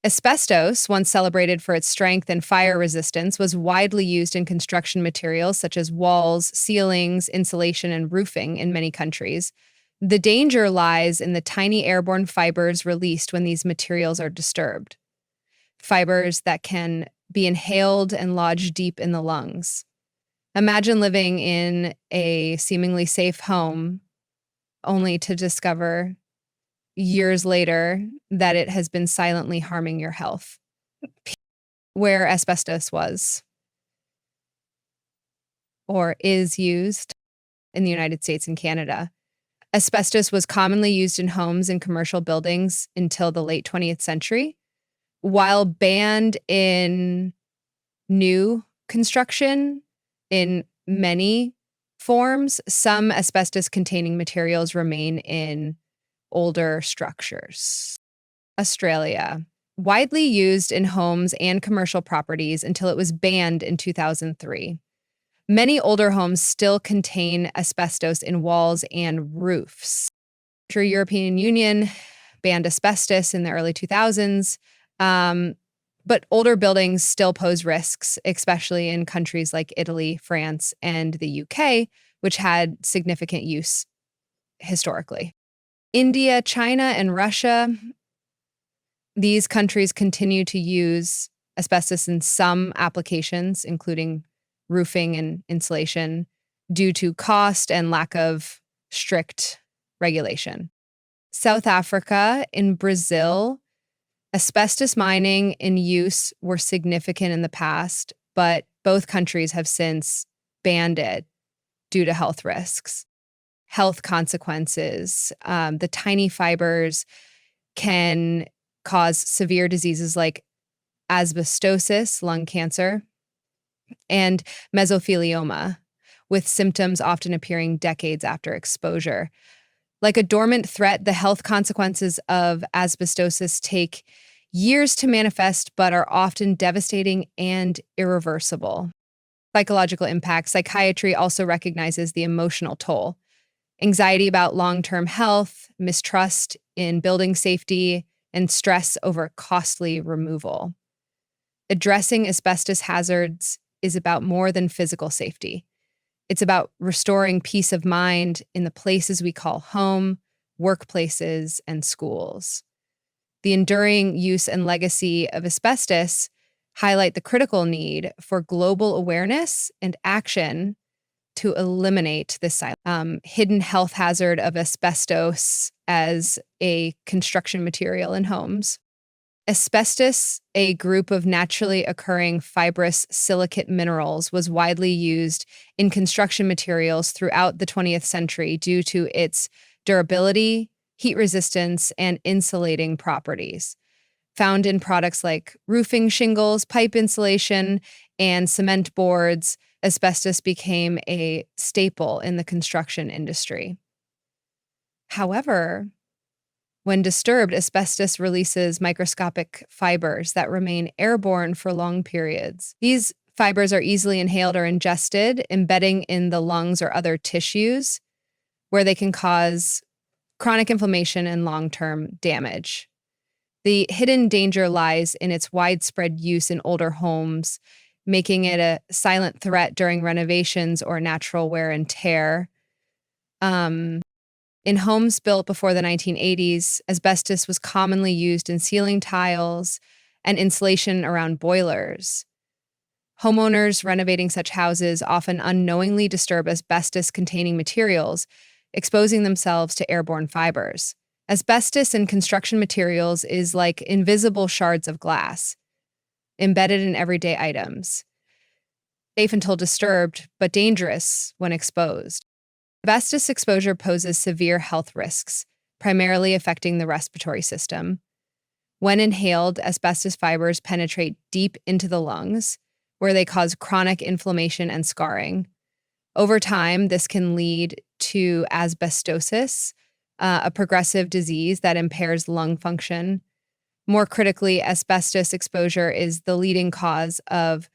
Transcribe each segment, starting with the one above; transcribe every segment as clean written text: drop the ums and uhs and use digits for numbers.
Asbestos, once celebrated for its strength and fire resistance, was widely used in construction materials such as walls, ceilings, insulation, and roofing in many countries. The danger lies in the tiny airborne fibers released when these materials are disturbed, fibers that can be inhaled and lodge deep in the lungs. Imagine living in a seemingly safe home only to discover years later that it has been silently harming your health. Where asbestos was or is used in the United States and Canada. Asbestos was commonly used in homes and commercial buildings until the late 20th century. While banned in new construction in many forms, some asbestos-containing materials remain in older structures. Australia. Widely used in homes and commercial properties until it was banned in 2003. Many older homes still contain asbestos in walls and roofs. The European Union banned asbestos in the early 2000s, but older buildings still pose risks, especially in countries like Italy, France, and the UK, which had significant use historically. India, China, and Russia, these countries continue to use asbestos in some applications, including roofing and insulation, due to cost and lack of strict regulation. South Africa, in Brazil, asbestos mining and use were significant in the past, but both countries have since banned it due to health risks. Health consequences. The tiny fibers can cause severe diseases like asbestosis, lung cancer, and mesothelioma, with symptoms often appearing decades after exposure. Like a dormant threat, the health consequences of asbestosis take years to manifest, but are often devastating and irreversible. Psychological impact. Psychiatry also recognizes the emotional toll. Anxiety about long-term health, mistrust in building safety, and stress over costly removal. Addressing asbestos hazards is about more than physical safety. It's about restoring peace of mind in the places we call home, workplaces, and schools. The enduring use and legacy of asbestos highlight the critical need for global awareness and action to eliminate this hidden health hazard of asbestos as a construction material in homes. Asbestos, a group of naturally occurring fibrous silicate minerals, was widely used in construction materials throughout the 20th century due to its durability, heat resistance, and insulating properties. Found in products like roofing shingles, pipe insulation, and cement boards, asbestos became a staple in the construction industry. However, when disturbed, asbestos releases microscopic fibers that remain airborne for long periods. These fibers are easily inhaled or ingested, embedding in the lungs or other tissues, where they can cause chronic inflammation and long-term damage. The hidden danger lies in its widespread use in older homes, making it a silent threat during renovations or natural wear and tear. In homes built before the 1980s, asbestos was commonly used in ceiling tiles and insulation around boilers. Homeowners renovating such houses often unknowingly disturb asbestos-containing materials, exposing themselves to airborne fibers. Asbestos in construction materials is like invisible shards of glass, embedded in everyday items, safe until disturbed, but dangerous when exposed. Asbestos exposure poses severe health risks, primarily affecting the respiratory system. When inhaled, asbestos fibers penetrate deep into the lungs, where they cause chronic inflammation and scarring. Over time, this can lead to asbestosis, a progressive disease that impairs lung function. More critically, asbestos exposure is the leading cause of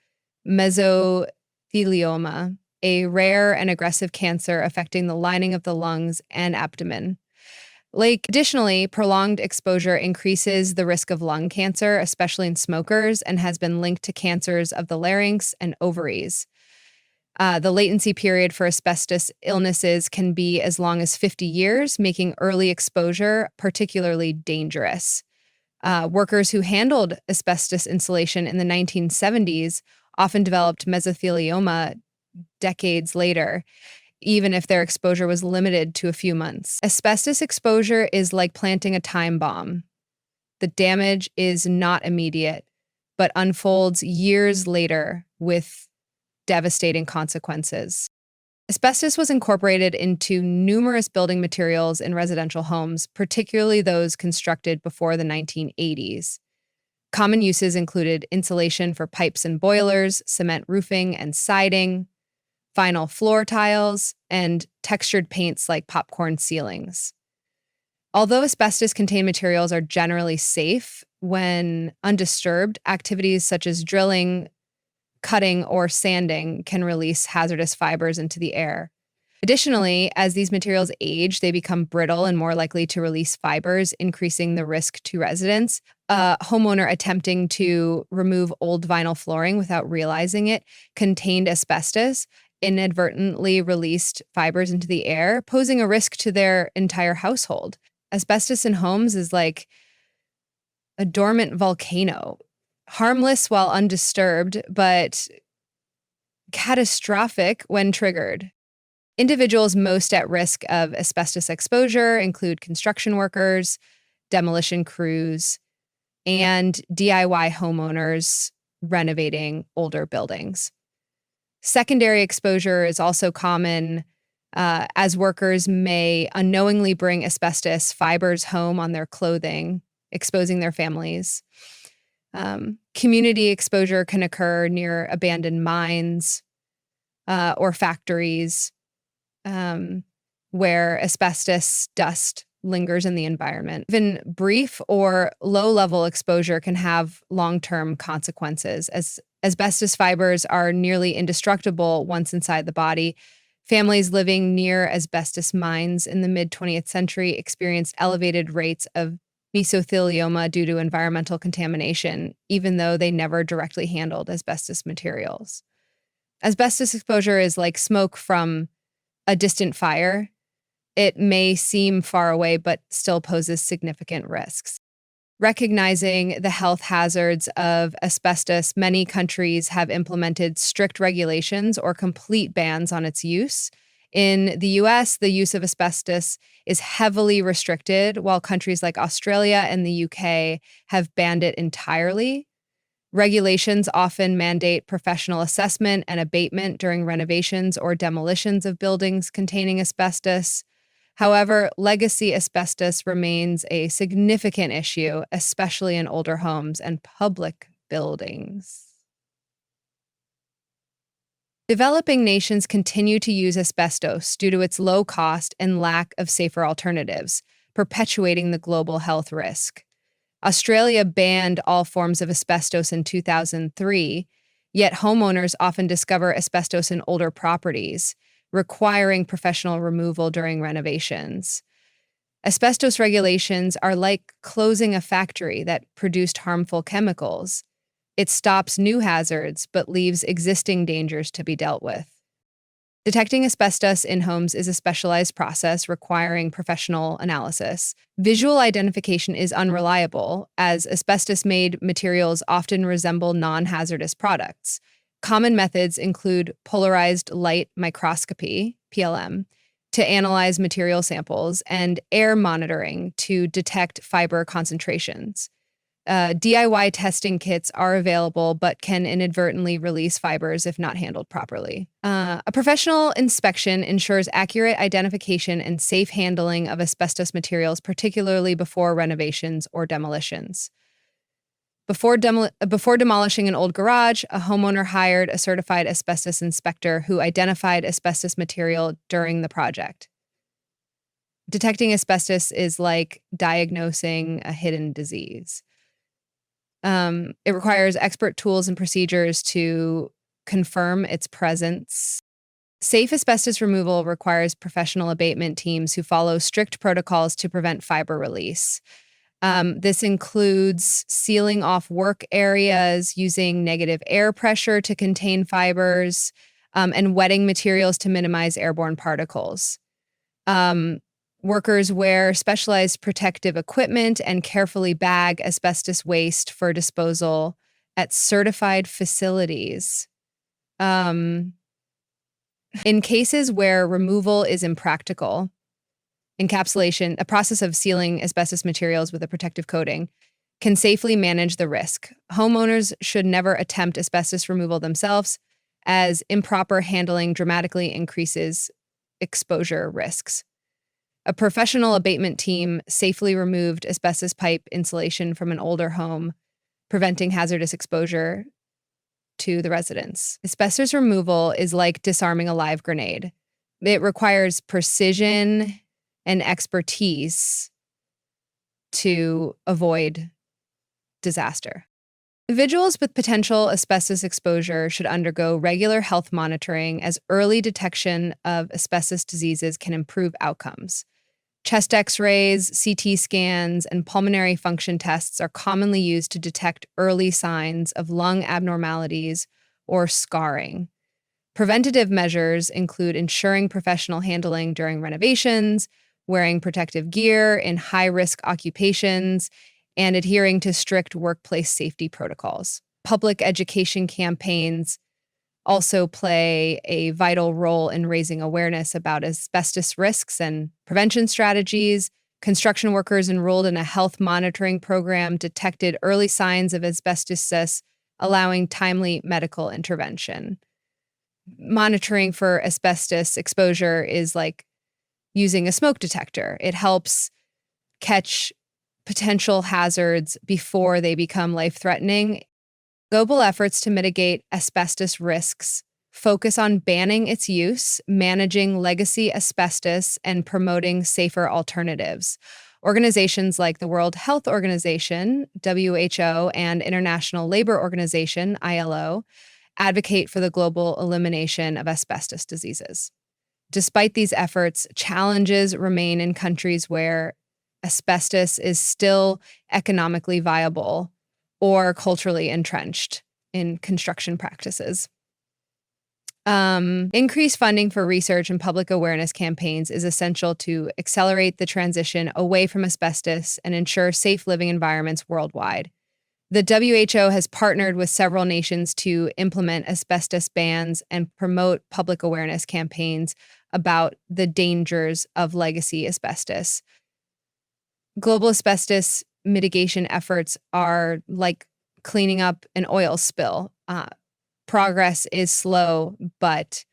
mesothelioma, a rare and aggressive cancer affecting the lining of the lungs and abdomen. Additionally, prolonged exposure increases the risk of lung cancer, especially in smokers, and has been linked to cancers of the larynx and ovaries. The latency period for asbestos illnesses can be as long as 50 years, making early exposure particularly dangerous. Workers who handled asbestos insulation in the 1970s often developed mesothelioma decades later, even if their exposure was limited to a few months. Asbestos exposure is like planting a time bomb. The damage is not immediate, but unfolds years later with devastating consequences. Asbestos was incorporated into numerous building materials in residential homes, particularly those constructed before the 1980s. Common uses included insulation for pipes and boilers, cement roofing and siding, vinyl floor tiles, and textured paints like popcorn ceilings. Although asbestos-contained materials are generally safe when undisturbed, activities such as drilling, cutting, or sanding can release hazardous fibers into the air. Additionally, as these materials age, they become brittle and more likely to release fibers, increasing the risk to residents. A homeowner attempting to remove old vinyl flooring without realizing it contained asbestos, inadvertently released fibers into the air, posing a risk to their entire household. Asbestos in homes is like a dormant volcano, harmless while undisturbed, but catastrophic when triggered. Individuals most at risk of asbestos exposure include construction workers, demolition crews, and DIY homeowners renovating older buildings. Secondary exposure is also common, as workers may unknowingly bring asbestos fibers home on their clothing, exposing their families. Community exposure can occur near abandoned mines or factories where asbestos dust lingers in the environment. Even brief or low-level exposure can have long-term consequences, as asbestos fibers are nearly indestructible once inside the body. Families living near asbestos mines in the mid-20th century experienced elevated rates of mesothelioma due to environmental contamination, even though they never directly handled asbestos materials. Asbestos exposure is like smoke from a distant fire. It may seem far away, but still poses significant risks. Recognizing the health hazards of asbestos, many countries have implemented strict regulations or complete bans on its use. In the US, the use of asbestos is heavily restricted, while countries like Australia and the UK have banned it entirely. Regulations often mandate professional assessment and abatement during renovations or demolitions of buildings containing asbestos. However, legacy asbestos remains a significant issue, especially in older homes and public buildings. Developing nations continue to use asbestos due to its low cost and lack of safer alternatives, perpetuating the global health risk. Australia banned all forms of asbestos in 2003, yet homeowners often discover asbestos in older properties, requiring professional removal during renovations. Asbestos regulations are like closing a factory that produced harmful chemicals. It stops new hazards, but leaves existing dangers to be dealt with. Detecting asbestos in homes is a specialized process requiring professional analysis. Visual identification is unreliable, as asbestos-made materials often resemble non-hazardous products. Common methods include polarized light microscopy, PLM, to analyze material samples, and air monitoring to detect fiber concentrations. DIY testing kits are available, but can inadvertently release fibers if not handled properly. A professional inspection ensures accurate identification and safe handling of asbestos materials, particularly before renovations or demolitions. Before demolishing an old garage, a homeowner hired a certified asbestos inspector who identified asbestos material during the project. Detecting asbestos is like diagnosing a hidden disease. It requires expert tools and procedures to confirm its presence Safe asbestos removal requires professional abatement teams who follow strict protocols to prevent fiber release. This includes sealing off work areas, using negative air pressure to contain fibers, and wetting materials to minimize airborne particles. Um, Workers wear specialized protective equipment and carefully bag asbestos waste for disposal at certified facilities. Um, in cases where removal is impractical, encapsulation, a process of sealing asbestos materials with a protective coating, can safely manage the risk. Homeowners should never attempt asbestos removal themselves, as improper handling dramatically increases exposure risks. A professional abatement team safely removed asbestos pipe insulation from an older home, preventing hazardous exposure to the residents. Asbestos removal is like disarming a live grenade. It requires precision and expertise to avoid disaster. Individuals with potential asbestos exposure should undergo regular health monitoring, as early detection of asbestos diseases can improve outcomes. Chest x-rays, CT scans, and pulmonary function tests are commonly used to detect early signs of lung abnormalities or scarring. Preventative measures include ensuring professional handling during renovations, wearing protective gear in high-risk occupations, and adhering to strict workplace safety protocols. Public education campaigns also play a vital role in raising awareness about asbestos risks and prevention strategies. Construction workers enrolled in a health monitoring program detected early signs of asbestosis, allowing timely medical intervention. Monitoring for asbestos exposure is like using a smoke detector. It helps catch potential hazards before they become life-threatening. Global efforts to mitigate asbestos risks focus on banning its use, managing legacy asbestos, and promoting safer alternatives. Organizations like the World Health Organization, WHO, and International Labor Organization, ILO, advocate for the global elimination of asbestos diseases. Despite these efforts, challenges remain in countries where asbestos is still economically viable or culturally entrenched in construction practices. Increased funding for research and public awareness campaigns is essential to accelerate the transition away from asbestos and ensure safe living environments worldwide. The WHO has partnered with several nations to implement asbestos bans and promote public awareness campaigns about the dangers of legacy asbestos. Global asbestos mitigation efforts are like cleaning up an oil spill. Progress is slow, but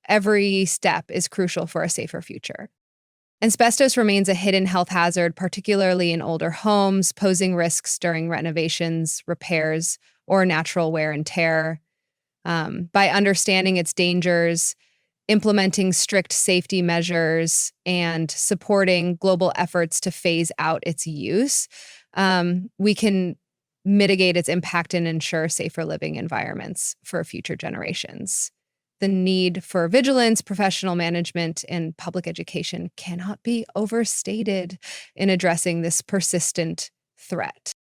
every step is crucial for a safer future. Asbestos remains a hidden health hazard, particularly in older homes, posing risks during renovations, repairs, or natural wear and tear. By understanding its dangers, implementing strict safety measures, and supporting global efforts to phase out its use, we can mitigate its impact and ensure safer living environments for future generations. The need for vigilance, professional management, and public education cannot be overstated in addressing this persistent threat.